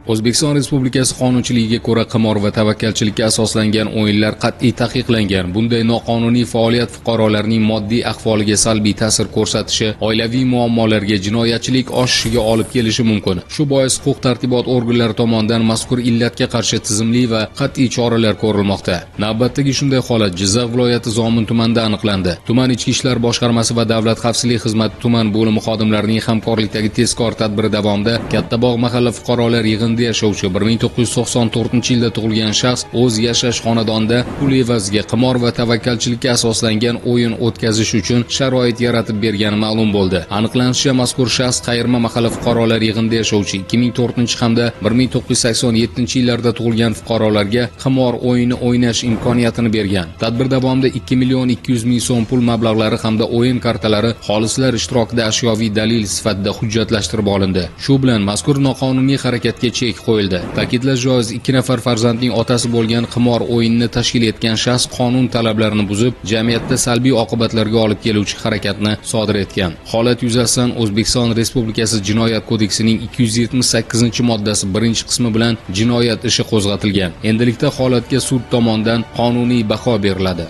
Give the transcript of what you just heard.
O'zbekiston Respublikasi qonunchiligiga ko'ra qimor va tavakkalchilikka asoslangan o'yinlar qat'iy taqiqlangan. Bunday noqonuniy faoliyat fuqarolarning moddiy ahvoliga salbiy ta'sir ko'rsatishi, oilaviy muammolarga, jinoyatchilik oshishiga olib kelishi mumkin. Shu bois huquq-tartibot organlari tomonidan mazkur illatga qarshi tizimli va qat'iy choralar ko'rilmoqda. Navbatdagi shunday holat Jizzax viloyati Zomin tumanida aniqlandi. Tuman Ichki ishlar boshqarmasi va Davlat xavfsizlik xizmati tuman bo'limi xodimlarining hamkorlikdagi tezkor tadbiri davomida Kattabog' mahalla fuqarolar yig'inida yashovchi 1994-yilda tug'ilgan shaxs o'z yashash xonadonida pul evaziga qimor va tavakkalchilikka asoslangan o'yin o'tkazish uchun sharoit yaratib bergani ma'lum bo'ldi. Aniqlanishicha, mazkur shaxs Qayirma mahalla fuqarolar yig'inida yashovchi 2004 hamda 1987-yillarda tug'ilgan fuqarolarga qimor o'yini o'ynash imkoniyatini bergan. Tadbir davomida 2.200.000 so'm pul mablag'lari hamda o'yin kartalari xolislar ishtirokida ashyoviy dalil sifatida hujjatlashtirib olindi. Shu bilan mazkur noqonuniy harakatga chek qo'yildi. Ta'kidlash joiz, 2 nafar farzandning otasi bo'lgan qimor o'yinini tashkil etgan shaxs qonun talablarini buzib, jamiyatda salbiy oqibatlarga olib keluvchi harakatni sodir etgan. Holat yuzasidan O'zbekiston Respublikasi Jinoyat kodeksining 278-moddasi 1-qismi bilan jinoyat ishi qo'zg'atilgan. Endilikda holatga sud tomonidan qonuniy baho beriladi.